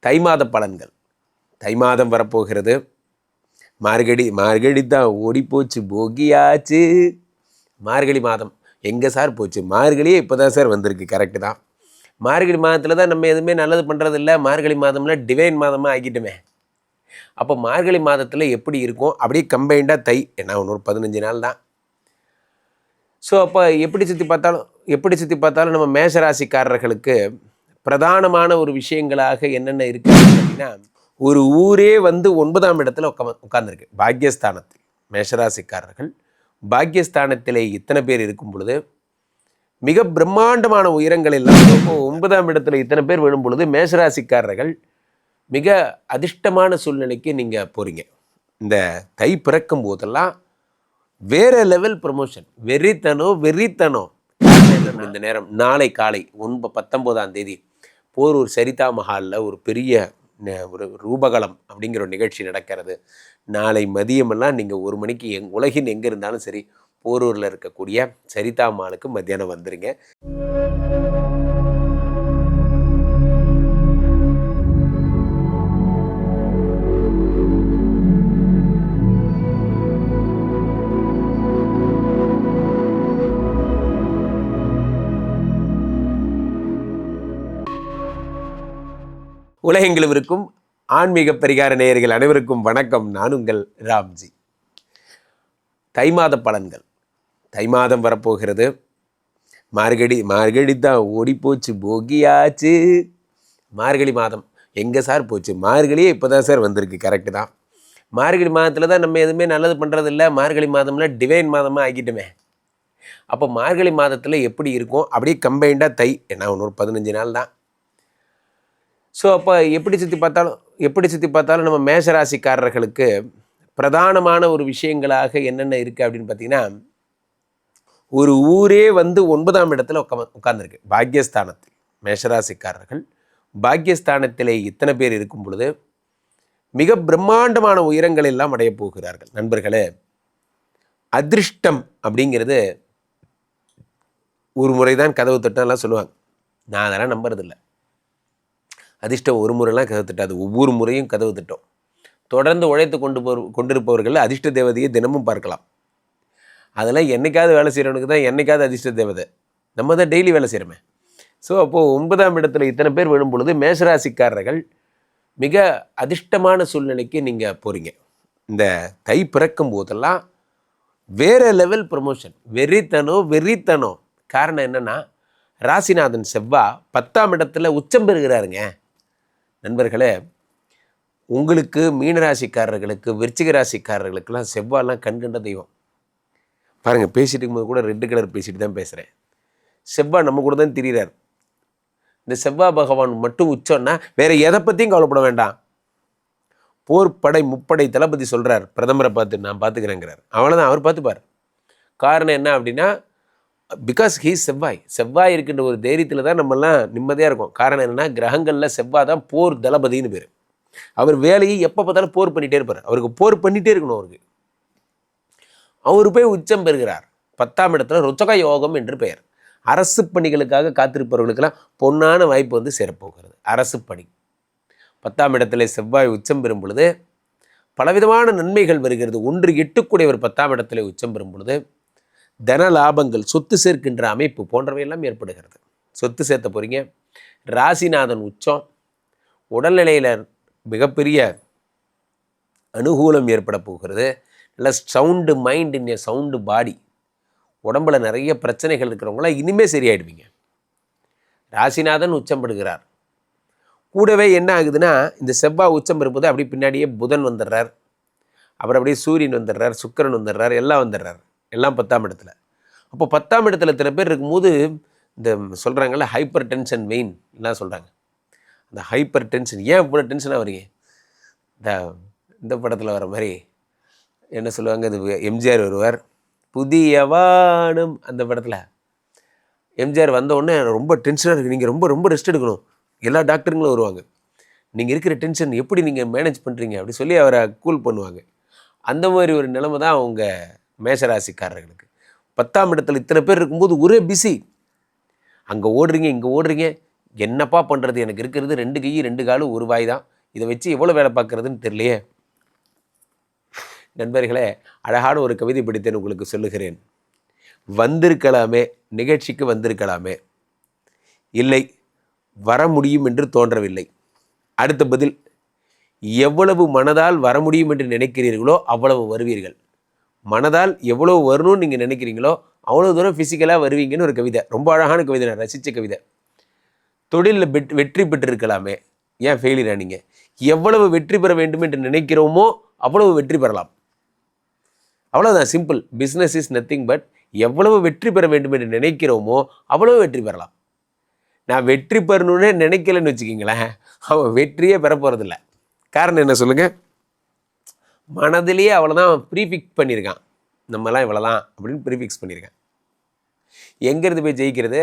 தை மாத பலன்கள். தை மாதம் வரப்போகிறது. மார்கழி தான் ஓடிப்போச்சு, போகியாச்சு. மார்கழி மாதம் எங்கே சார் போச்சு? மார்கழியே இப்போ தான் சார் வந்திருக்கு. கரெக்டு தான். மார்கழி மாதத்தில் தான் நம்ம எதுவுமே நல்லது பண்ணுறதில்ல. மார்கழி மாதம்னா டிவைன் மாதமாக ஆக்கிட்டுமே. அப்போ மார்கழி மாதத்தில் எப்படி இருக்கும்? அப்படியே கம்பைண்டாக தை என்ன ஒரு 15 நாள் தான். ஸோ அப்போ எப்படி சுற்றி பார்த்தாலும் நம்ம மேஷராசிக்காரர்களுக்கு பிரதானமான ஒரு விஷயங்களாக என்னென்ன இருக்குது அப்படின்னா, ஒரு ஊரே வந்து 9ஆம் இடத்துல உட்கார்ந்துருக்கு பாக்யஸ்தானத்தில். மேஷராசிக்காரர்கள் பாக்யஸ்தானத்திலே இத்தனை பேர் இருக்கும் பொழுது மிக பிரம்மாண்டமான உயரங்கள் எல்லாம். இப்போ 9ஆம் இடத்துல இத்தனை பேர் விழும் பொழுது மேஷராசிக்காரர்கள் மிக அதிர்ஷ்டமான சூழ்நிலைக்கு நீங்கள் போகிறீங்க. இந்த தை பிறக்கும் போதெல்லாம் வேற லெவல் ப்ரமோஷன். வெறித்தனம். இந்த நேரம் நாளை காலை 19ஆம் தேதி போரூர் சரிதா மஹாலில் ஒரு பெரிய ஒரு ரூபகலம் அப்படிங்கிற ஒரு நிகழ்ச்சி நடக்கிறது. நாளை மதியமெல்லாம் நீங்கள் 1 மணிக்கு உலகின் எங்கே இருந்தாலும் சரி போரூரில் இருக்கக்கூடிய சரிதா மஹாலுக்கு மத்தியானம் வந்துடுங்க. உலகெங்கிலும் இருக்கும் ஆன்மீக பரிகார நேயர்கள் அனைவருக்கும் வணக்கம். நான் உங்கள் ராம்ஜி. தை மாத பலன்கள். தை மாதம் வரப்போகிறது. மார்கழி தான் ஓடிப்போச்சு, போகியாச்சு. மார்கழி மாதம் எங்கே சார் போச்சு? மார்கழியே இப்போ தான் சார் வந்திருக்கு. கரெக்டு தான். மார்கழி மாதத்தில் தான் நம்ம எதுவுமே நல்லது பண்ணுறதில்ல. மார்கழி மாதம்னா டிவைன் மாதமாக ஆக்கிட்டுமே. அப்போ மார்கழி மாதத்தில் எப்படி இருக்கும்? அப்படியே கம்பைண்டாக தை என்ன ஒரு 15 நாள் தான். ஸோ அப்போ எப்படி சுற்றி பார்த்தாலும் நம்ம மேஷராசிக்காரர்களுக்கு பிரதானமான ஒரு விஷயங்களாக என்னென்ன இருக்குது அப்படின்னு பார்த்தீங்கன்னா, ஒரு ஊரே வந்து 9ஆம் இடத்துல உட்கார்ந்துருக்கு பாக்யஸ்தானத்தில். மேஷராசிக்காரர்கள் பாக்யஸ்தானத்திலே இத்தனை பேர் இருக்கும் பொழுது மிக பிரம்மாண்டமான உயரங்கள் எல்லாம் அடைய போகிறார்கள். நண்பர்களே, அதிர்ஷ்டம் அப்படிங்கிறது ஒரு முறை தான் கதவு தட்டலாம் சொல்லுவாங்க. நான் அதெல்லாம் நம்புறதில்லை. அதிர்ஷ்டம் ஒரு முறைலாம் கதவு தட்டாது, ஒவ்வொரு முறையும் கதவு தட்டும். தொடர்ந்து உழைத்து கொண்டிருப்பவர்கள் அதிர்ஷ்ட தேவதையை தினமும் பார்க்கலாம். அதெல்லாம் என்றைக்காவது வேலை செய்கிறவனுக்கு தான் என்றைக்காவது அதிர்ஷ்ட தேவதை. நம்ம தான் டெய்லி வேலை செய்கிறோமே. ஸோ அப்போது 9ஆம் இடத்துல இத்தனை பேர் விழும் பொழுது மேஷராசிக்காரர்கள் மிக அதிர்ஷ்டமான சூழ்நிலைக்கு நீங்கள் போகிறீங்க. இந்த தை பிறக்கும் போதெல்லாம் வேற லெவல் ப்ரமோஷன். வெறித்தனம். காரணம் என்னென்னா, ராசிநாதன் செவ்வாய் 10ஆம் இடத்துல உச்சம் பெறுகிறாருங்க. நண்பர்களே, உங்களுக்கு மீனராசிக்காரர்களுக்கு விருச்சிக ராசிக்காரர்களுக்கெல்லாம் செவ்வாயெல்லாம் கண்கண்ட தெய்வம். பாருங்கள், பேசிட்டு இருக்கும்போது கூட ரெட் கலர் பேசிட்டு தான் பேசுகிறேன். செவ்வாய் நம்ம கூட தான் திரிகிறார். இந்த செவ்வாய் பகவான் மட்டும் உச்சம்னா வேற எதை பற்றியும் கவலைப்பட வேண்டாம். போர்ப்படை முப்படை தளபதி சொல்கிறார், பிரதமரை பார்த்து நான் பார்த்துக்கிறேங்கிறார். அவ்வளோதான், அவர் பார்த்துப்பார். காரணம் என்ன அப்படின்னா, பிகாஸ் செவ்வாய் இருக்கின்ற ஒரு தைரியத்தில் தான் நம்மெல்லாம் நிம்மதியாக இருக்கும். காரணம் என்னென்னா, கிரகங்களில் செவ்வாய் தான் போர் தளபதின்னு பேர். அவர் வேலையை எப்போ பார்த்தாலும் போர் பண்ணிகிட்டே இருப்பார். அவருக்கு போர் பண்ணிகிட்டே இருக்கணும். அவர் போய் உச்சம் பெறுகிறார். 10ஆம் இடத்துல ருச்சக யோகம் என்று பெயர். அரசு பணிகளுக்காக காத்திருப்பவர்களுக்கெல்லாம் பொன்னான வாய்ப்பு வந்து சேரப்போகிறது. அரசு பணி 10ஆம் இடத்துல செவ்வாய் உச்சம் பெறும் பொழுது பலவிதமான நன்மைகள் வருகிறது. 1-8 10ஆம் இடத்துல உச்சம் பெறும் பொழுது தன லாபங்கள், சொத்து சேர்க்கின்ற அமைப்பு போன்றவையெல்லாம் ஏற்படுகிறது. சொத்து சேர்த்த போகிறீங்க. ராசிநாதன் உச்சம். உடல்நிலையில் மிகப்பெரிய அனுகூலம் ஏற்பட போகிறது. நல்ல sound mind in a sound body. உடம்பில் நிறைய பிரச்சனைகள் இருக்கிறவங்களாம் இனிமேல் சரியாயிடுவீங்க. ராசிநாதன் உச்சம் பெறுகிறார். கூடவே என்ன ஆகுதுன்னா, இந்த செவ்வாய் உச்சம் பெறும்போது அப்படி பின்னாடியே புதன் வந்துடுறார். அப்புறம் அப்படியே சூரியன் வந்துடுறார், சுக்கிரன் வந்துடுறார், எல்லாம் வந்துடுறார். எல்லாம் 10ஆம் இடத்துல. அப்போ 10ஆம் இடத்துல இத்தனை பேர் இருக்கும்போது இந்த சொல்கிறாங்கல்ல ஹைப்பர் டென்ஷன் வெயின் எல்லாம் சொல்கிறாங்க. அந்த ஹைப்பர் டென்ஷன் ஏன் இவ்வளோ டென்ஷனாக வரீங்க? இந்த படத்தில் வர மாதிரி என்ன சொல்லுவாங்க, இது எம்ஜிஆர் வருவார், புதிய வானம். அந்த படத்தில் எம்ஜிஆர் வந்த உடனே ரொம்ப டென்ஷனாக இருக்குது, நீங்கள் ரொம்ப ரெஸ்ட் எடுக்கணும். எல்லா டாக்டருங்களும் வருவாங்க. நீங்கள் இருக்கிற டென்ஷன் எப்படி நீங்கள் மேனேஜ் பண்ணுறீங்க அப்படி சொல்லி அவரை கூல் பண்ணுவாங்க. அந்த மாதிரி ஒரு நிலைமை தான் அவங்க மேஷராசிக்காரர்களுக்கு. 10ஆம் இடத்துல இத்தனை பேர் இருக்கும்போது ஒரே பிஸி. அங்கே ஓடுறீங்க, இங்கே ஓடுறீங்க. என்னப்பா பண்ணுறது, எனக்கு இருக்கிறது 2 கை 2 காலு 1 வாய் தான், இதை வச்சு எவ்வளோ வேலை பார்க்குறதுன்னு தெரியலையே. நண்பர்களே, அழகான ஒரு கவிதை படித்தேன், உங்களுக்கு சொல்லுகிறேன். வந்திருக்கலாமே, நிகழ்ச்சிக்கு வந்திருக்கலாமே, இல்லை வர முடியும் என்று தோன்றவில்லை. அடுத்த பதில், எவ்வளவு மனதால் வர முடியும் என்று நினைக்கிறீர்களோ அவ்வளவு வருவீர்கள். மனதால் எவ்வளவு வரணும்னு நீங்கள் நினைக்கிறீங்களோ அவ்வளோ தூரம் ஃபிசிக்கலாக வருவீங்கன்னு ஒரு கவிதை. ரொம்ப அழகான கவிதை, நான் ரசித்த கவிதை. தொழிலில் வெற்றி பெற்றிருக்கலாமே, ஏன் ஃபெயிலியர் ஆனீங்க? எவ்வளவு வெற்றி பெற வேண்டும் என்று நினைக்கிறோமோ அவ்வளவு வெற்றி பெறலாம். அவ்வளோதான், simple. Business is nothing but எவ்வளவு வெற்றி பெற வேண்டும் என்று நினைக்கிறோமோ அவ்வளவு வெற்றி பெறலாம். நான் வெற்றி பெறணுன்னே நினைக்கலன்னு வச்சுக்கிங்களேன், அவன் வெற்றியே பெற போகிறதில்ல. காரணம் என்ன சொல்லுங்கள்? மனதிலேயே அவ்வளோதான் ப்ரீஃபிக்ஸ் பண்ணியிருக்கான். நம்மலாம் இவ்வளோதான் அப்படின்னு ப்ரீஃபிக்ஸ் பண்ணியிருக்கான். எங்கேருந்து போய் ஜெயிக்கிறது?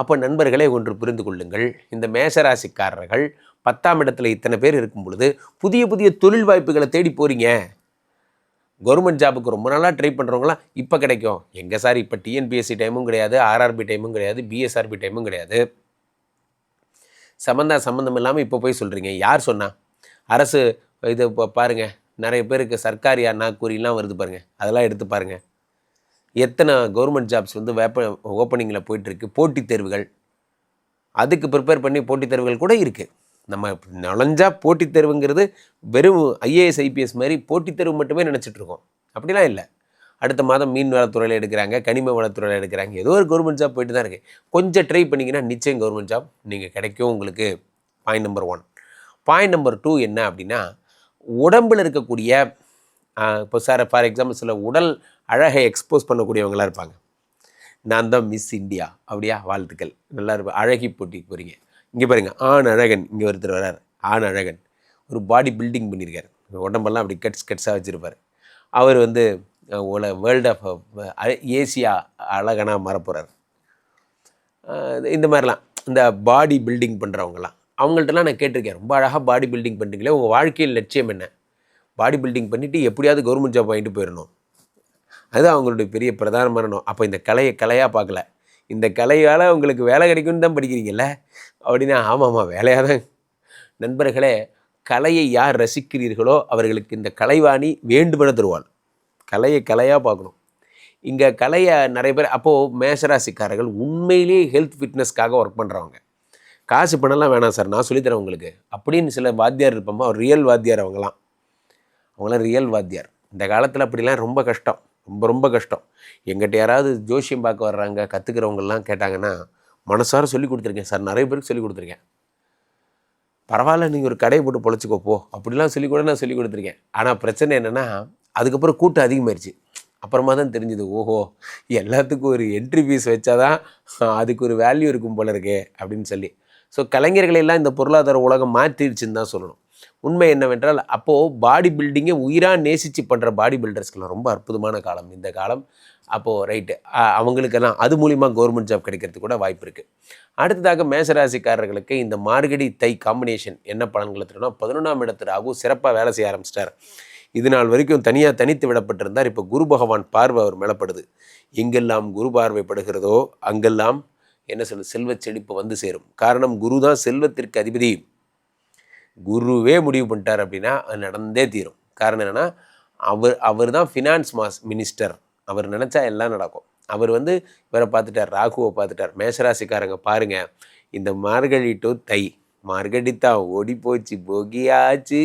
அப்போ நண்பர்களே, ஒன்று புரிந்து கொள்ளுங்கள். இந்த மேஷராசிக்காரர்கள் 10ஆம் இடத்துல இத்தனை பேர் இருக்கும் பொழுது புதிய புதிய தொழில் வாய்ப்புகளை தேடி போகிறீங்க. கவர்மெண்ட் ஜாபுக்கு ரொம்ப நாளாக ட்ரை பண்ணுறவங்களாம் இப்போ கிடைக்கும். எங்கே சார், இப்போ டிஎன்பிஎஸ்சி டைமும் கிடையாது, ஆர்ஆர்பி டைமும் கிடையாது, பிஎஸ்ஆர்பி டைமும் கிடையாது. சம்மந்தம் இல்லாமல் இப்போ போய் சொல்கிறீங்க. யார் சொன்னா? அரசு இது இப்போ பாருங்கள், நிறைய பேருக்கு சர்க்காரி நாக்கூரிலாம் வருது பாருங்கள், அதெல்லாம் எடுத்து பாருங்கள். எத்தனை கவர்மெண்ட் ஜாப்ஸ் வந்து ஓப்பனிங்கில் போயிட்டுருக்கு. போட்டித் தேர்வுகள், அதுக்கு ப்ரிப்பேர் பண்ணி போட்டித் தேர்வுகள் கூட இருக்குது. நம்ம நுழைஞ்சா போட்டித் தேர்வுங்கிறது வெறும் ஐஏஎஸ் ஐபிஎஸ் மாதிரி போட்டித் தேர்வு மட்டுமே நினச்சிட்ருக்கோம். அப்படிலாம் இல்லை. அடுத்த மாதம் மீன் வளத்துறையில் எடுக்கிறாங்க, கனிம வளத்துறையில் எடுக்கிறாங்க, ஏதோ ஒரு கவர்மெண்ட் ஜாப் போயிட்டு தான் இருக்குது. கொஞ்சம் ட்ரை பண்ணிங்கன்னா நிச்சயம் கவர்மெண்ட் ஜாப் நீங்கள் கிடைக்கும் உங்களுக்கு. Point number 1. பாயிண்ட் நம்பர் 2 என்ன அப்படின்னா, உடம்பில் இருக்கக்கூடிய இப்போ சார் ஃபார் எக்ஸாம்பிள் சில உடல் அழகை எக்ஸ்போஸ் பண்ணக்கூடியவங்களாம் இருப்பாங்க. நான் தான் மிஸ் இந்தியா, அப்படியா, வாழ்த்துக்கள், நல்லா இருப்பேன். அழகி போட்டிக்கு போகிறீங்க. இங்கே பாருங்கள், ஆண் அழகன் இங்கே ஒருத்தர் வர்றார். ஆண் அழகன் ஒரு பாடி பில்டிங் பண்ணியிருக்கார். உடம்பெல்லாம் அப்படி கட்ஸாக வச்சுருப்பார். அவர் வந்து வேர்ல்டு ஆஃப் ஏசியா அழகனாக மாறப்போகிறார். இந்த மாதிரிலாம் இந்த பாடி பில்டிங் பண்ணுறவங்கலாம், அவங்கள்ட்டலாம் நான் கேட்டிருக்கேன், ரொம்ப அழகாக பாடி பில்டிங் பண்ணுறீங்களே, உங்கள் வாழ்க்கையில் லட்சியம் என்ன? பாடி பில்டிங் பண்ணிவிட்டு எப்படியாவது கவர்மெண்ட் ஜாப் வாங்கிட்டு போயிடணும், அது அவங்களுடைய பெரிய பிரதானமான. அப்போ இந்த கலையாக பார்க்கல, இந்த கலையால் உங்களுக்கு வேலை கிடைக்கும்னு தான் படிக்கிறீங்கல்ல அப்படின்னா, ஆமாம்மா வேலையாக தான். நண்பர்களே, கலையை யார் ரசிக்கிறீர்களோ அவர்களுக்கு இந்த கலைவாணி வேண்டுமென தருவாள். கலையாக பார்க்கணும். இங்கே கலையை நிறைய பேர், அப்போது மேஷராசிக்காரர்கள் உண்மையிலேயே ஹெல்த் ஃபிட்னஸ்க்காக ஒர்க் பண்ணுறவங்க. காசு பணம்லாம் வேணாம் சார், நான் சொல்லித்தரேன் உங்களுக்கு அப்படின்னு சில வாத்தியார் இருப்போமா, ரியல் வாத்தியார். அவங்களாம் ரியல் வாத்தியார். இந்த காலத்தில் அப்படிலாம் ரொம்ப கஷ்டம், ரொம்ப கஷ்டம். எங்கிட்ட யாராவது ஜோசியம் பார்க்க வர்றாங்க கற்றுக்கிறவங்கலாம் கேட்டாங்கன்னா, மனசார சொல்லி கொடுத்துருக்கேன் சார், நிறைய பேருக்கு சொல்லி கொடுத்துருக்கேன். பரவாயில்ல, நீங்கள் ஒரு கடையை போட்டு பொழைச்சிக்கோ போ அப்படிலாம் நான் சொல்லி கொடுத்துருக்கேன். ஆனால் பிரச்சனை என்னென்னா, அதுக்கப்புறம் கூட்டம் அதிகமாகிடுச்சு. அப்புறமா தான் தெரிஞ்சுது, ஓஹோ எல்லாத்துக்கும் ஒரு என்ட்ரி ஃபீஸ் வச்சா தான் அதுக்கு ஒரு வேல்யூ இருக்கும் போல இருக்கே அப்படின்னு சொல்லி. ஸோ கலைஞர்களெல்லாம் இந்த பொருளாதார உலகம் மாற்றிடுச்சுன்னு தான் சொல்லணும். உண்மை என்னவென்றால், அப்போது பாடி பில்டிங்கை உயிராக நேசித்து பண்ணுற பாடி பில்டர்ஸ்க்கெல்லாம் ரொம்ப அற்புதமான காலம் இந்த காலம். அப்போது ரைட்டு, அவங்களுக்கெல்லாம் அது மூலிமா கவர்மெண்ட் ஜாப் கிடைக்கிறதுக்கு கூட வாய்ப்பு இருக்குது. அடுத்ததாக மேஷராசிக்காரர்களுக்கு இந்த மார்கழி தை காம்பினேஷன் என்ன பலன்களை தரும்னா, 11ஆம் இடத்து ராகு சிறப்பாக வேலை செய்ய ஆரம்பிச்சிட்டார். இது நாள் வரைக்கும் தனித்து விடப்பட்டிருந்தார். இப்போ குரு பகவான் பார்வை அவர் மேலப்படுது. எங்கெல்லாம் குரு பார்வைப்படுகிறதோ அங்கெல்லாம் என்ன செல்வ செழிப்பு வந்து சேரும். காரணம், குரு தான் செல்வத்திற்கு அதிபதி. குருவே முடிவு பண்ணிட்டார் அப்படின்னா அது நடந்தே தீரும். காரணம் என்னென்னா, அவர் தான் ஃபினான்ஸ் மினிஸ்டர். அவர் நினச்சா எல்லாம் நடக்கும். அவர் வந்து இவரை பார்த்துட்டார், ராகுவை பார்த்துட்டார். மேஷராசிக்காரங்க பாருங்கள், இந்த மார்கழி டு தை, மார்கழி தான் ஓடி போச்சு, போகியாச்சு,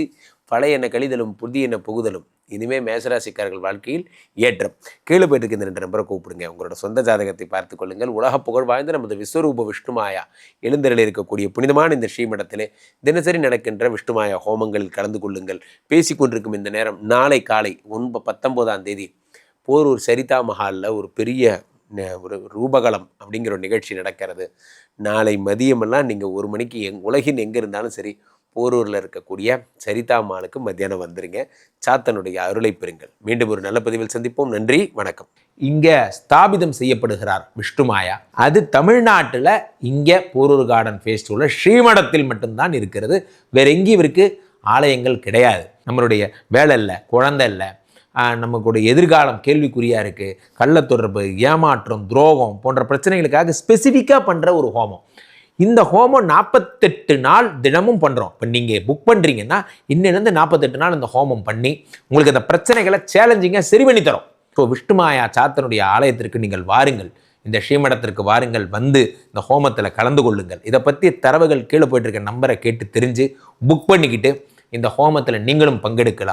பழைய எண்ணெய் கழிதலும் புதிய எண்ணெய் புகுதலும். இனிமேல் மேஷராசிக்காரர்கள் வாழ்க்கையில் ஏற்றம். கீழே போயிட்டு இந்த 2 நம்பரை கூப்பிடுங்க. உங்களோட சொந்த ஜாதகத்தை பார்த்து கொள்ளுங்கள். உலக புகழ் வாய்ந்த நமது விஸ்வரூப விஷ்ணுமாயா எழுந்தருளில் இருக்கக்கூடிய புனிதமான இந்த ஸ்ரீமடத்திலே தினசரி நடக்கின்ற விஷ்ணுமாயா ஹோமங்களில் கலந்து கொள்ளுங்கள். பேசிக்கொண்டிருக்கும் இந்த நேரம் நாளை காலை 19ஆம் தேதி போரூர் சரிதா மஹாலில் ஒரு பெரிய ஒரு ரூபகலம் அப்படிங்கிற ஒரு நிகழ்ச்சி நடக்கிறது. நாளை மதியமெல்லாம் நீங்கள் 1 மணிக்கு உலகின் எங்கே இருந்தாலும் சரி, போரூரில் இருக்கக்கூடிய சரிதா அம்மாளுக்கு மத்தியானம் வந்துருங்க. சாத்தனுடைய அருளை பெறுங்கள். மீண்டும் ஒரு நல்ல பதிவில் சந்திப்போம். நன்றி, வணக்கம். இங்கே ஸ்தாபிதம் செய்யப்படுகிறார் விஷ்ணுமாயா. அது தமிழ்நாட்டில் இங்கே போரூர் கார்டன் ஃபெஸ்டிவலில் ஸ்ரீமடத்தில் மட்டும்தான் இருக்கிறது. வேற எங்கேயும் இவருக்கு ஆலயங்கள் கிடையாது. நம்மளுடைய வேலை இல்லை, குழந்தை இல்லை, நமக்குடைய எதிர்காலம் கேள்விக்குறியாக இருக்குது, கள்ளத்தொடர்பு, ஏமாற்றம், துரோகம் போன்ற பிரச்சனைகளுக்காக ஸ்பெசிஃபிக்காக பண்ணுற ஒரு ஹோமம். இந்த ஹோமம் 48 நாள் தினமும் பண்ணுறோம். இப்போ நீங்கள் புக் பண்ணுறீங்கன்னா இன்னிலிருந்து 48 நாள் இந்த ஹோமம் பண்ணி உங்களுக்கு அந்த பிரச்சனைகளை சேலஞ்சிங்காக சரி பண்ணி தரோம். ஸோ விஷ்ணுமாயா சாத்தனுடைய ஆலயத்திற்கு நீங்கள் வாருங்கள், இந்த ஸ்ரீமடத்திற்கு வாருங்கள், வந்து இந்த ஹோமத்தில் கலந்து கொள்ளுங்கள். இதை பற்றி தரவுகள் கீழே போயிட்டு இருக்க நம்பரை கேட்டு தெரிஞ்சு புக் பண்ணிக்கிட்டு இந்த ஹோமத்தில் நீங்களும் பங்கெடுக்கலாம்.